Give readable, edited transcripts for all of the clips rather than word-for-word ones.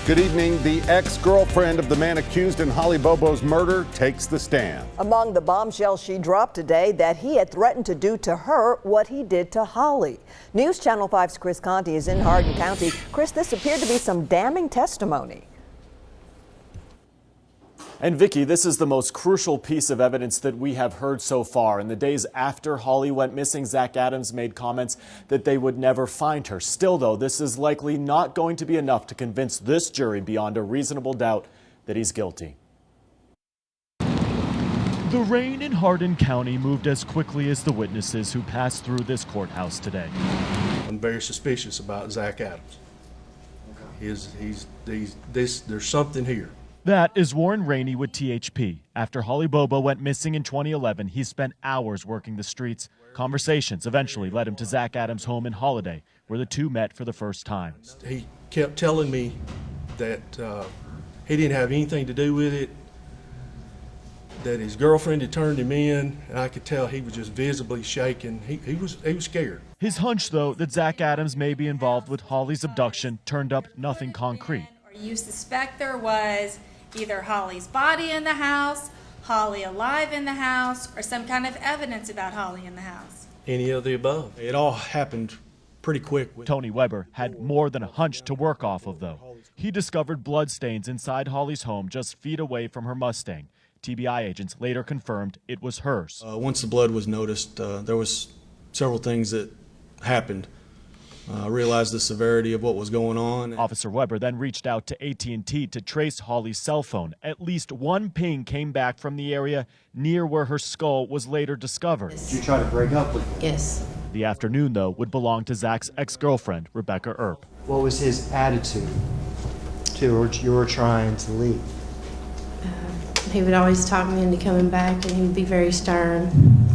Good evening. The ex-girlfriend of the man accused in Holly Bobo's murder takes the stand. Among the bombshells she dropped today, that he had threatened to do to her what he did to Holly. News Channel 5's Chris Conti is in Hardin County. Chris, this appeared to be some damning testimony. And Vicki, this is the most crucial piece of evidence that we have heard so far. In the days after Holly went missing, Zach Adams made comments that they would never find her. Still, though, this is likely not going to be enough to convince this jury beyond a reasonable doubt that he's guilty. The rain in Hardin County moved as quickly as the witnesses who passed through this courthouse today. I'm very suspicious about Zach Adams. There's something here. That is Warren Rainey with THP. After Holly Bobo went missing in 2011, he spent hours working the streets. Conversations eventually led him to Zach Adams' home in Holiday, where the two met for the first time. He kept telling me that he didn't have anything to do with it, that his girlfriend had turned him in, and I could tell he was just visibly shaking. He was scared. His hunch, though, that Zach Adams may be involved with Holly's abduction turned up nothing concrete. Or you suspect there was either Holly's body in the house, Holly alive in the house, or some kind of evidence about Holly in the house. Any of the above. It all happened pretty quick. Tony Weber had more than a hunch to work off of, though. He discovered bloodstains inside Holly's home just feet away from her Mustang. TBI agents later confirmed it was hers. Once the blood was noticed, there was several things that happened. I realized the severity of what was going on. Officer Weber then reached out to AT&T to trace Holly's cell phone. At least one ping came back from the area near where her skull was later discovered. Did you try to break up with him? Yes. The afternoon, though, would belong to Zach's ex-girlfriend, Rebecca Earp. What was his attitude towards your trying to leave? He would always talk me into coming back, and he would be very stern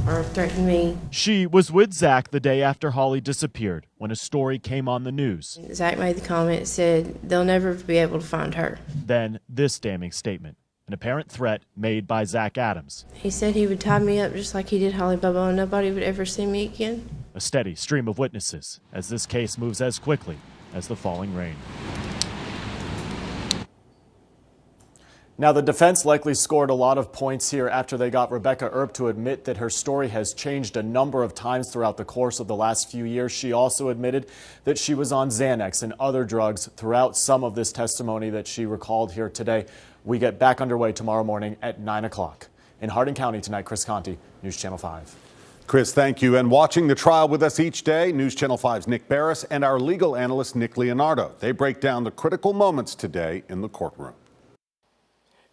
or threaten me. She was with Zach the day after Holly disappeared when a story came on the news. Zach made the comment, said they'll never be able to find her. Then this damning statement, an apparent threat made by Zach Adams. He said he would tie me up just like he did Holly Bobo, and nobody would ever see me again. A steady stream of witnesses as this case moves as quickly as the falling rain. Now, the defense likely scored a lot of points here after they got Rebecca Earp to admit that her story has changed a number of times throughout the course of the last few years. She also admitted that she was on Xanax and other drugs throughout some of this testimony that she recalled here today. We get back underway tomorrow morning at 9 o'clock. In Hardin County tonight, Chris Conti, News Channel 5. Chris, thank you. And watching the trial with us each day, News Channel 5's Nick Barris and our legal analyst, Nick Leonardo. They break down the critical moments today in the courtroom.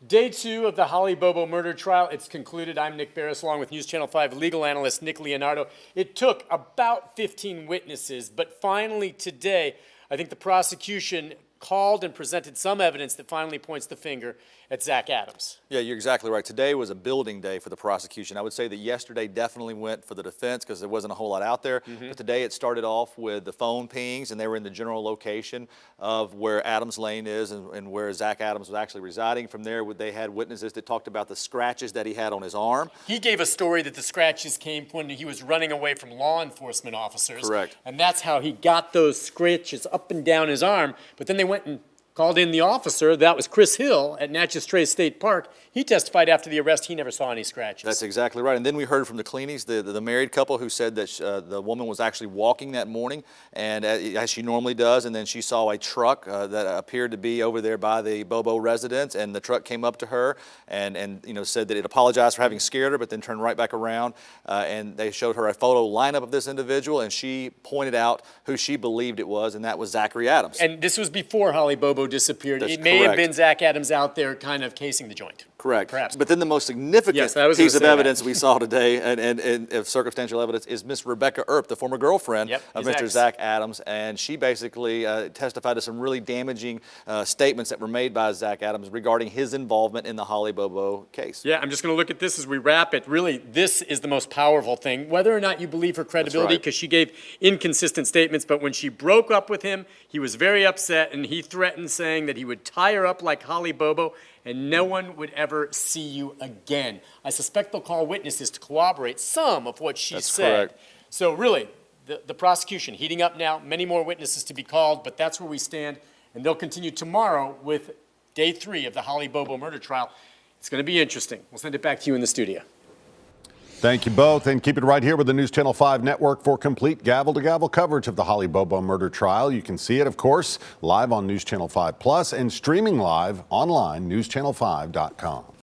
Day 2 of the Holly Bobo murder trial. It's concluded. I'm Nick Barris, along with News Channel 5 legal analyst Nick Leonardo. It took about 15 witnesses, but finally today, I think the prosecution called and presented some evidence that finally points the finger at Zach Adams. Yeah, you're exactly right. Today was a building day for the prosecution. I would say that yesterday definitely went for the defense because there wasn't a whole lot out there. But today it started off with the phone pings, and they were in the general location of where Adams Lane is and where Zach Adams was actually residing. From there, they had witnesses that talked about the scratches that he had on his arm. He gave a story that the scratches came when he was running away from law enforcement officers. Correct. And that's how he got those scratches up and down his arm. But then they went and called in the officer. That was Chris Hill at Natchez Trace State Park. He testified after the arrest he never saw any scratches. That's exactly right. And then we heard from the Cleanies, the married couple, who said that the woman was actually walking that morning, and as she normally does, and then she saw a truck that appeared to be over there by the Bobo residence, and the truck came up to her and said that it apologized for having scared her, but then turned right back around, and they showed her a photo lineup of this individual, and she pointed out who she believed it was, and that was Zachary Adams. And this was before Holly Bobo disappeared. That's It may have correct. been Zach Adams out there kind of casing the joint. Correct. Perhaps. But then the most significant Yes, I was piece gonna of say evidence we saw today, and of circumstantial evidence, is Miss Rebecca Earp, the former girlfriend of his Mr. ex. Zach Adams, and she basically testified to some really damaging statements that were made by Zach Adams regarding his involvement in the Holly Bobo case. Yeah, I'm just going to look at this as we wrap it. Really, this is the most powerful thing. Whether or not you believe her credibility, because she gave inconsistent statements, but when she broke up with him, he was very upset, and he threatened, saying that he would tie her up like Holly Bobo, and no one would ever see you again. I suspect they'll call witnesses to corroborate some of what she said. Correct. So really, the prosecution heating up now, many more witnesses to be called, but that's where we stand and they'll continue tomorrow with day 3 of the Holly Bobo murder trial. It's going to be interesting. We'll send it back to you in the studio. Thank you both, and keep it right here with the News Channel 5 network for complete gavel-to-gavel coverage of the Holly Bobo murder trial. You can see it, of course, live on News Channel 5 Plus and streaming live online, newschannel5.com.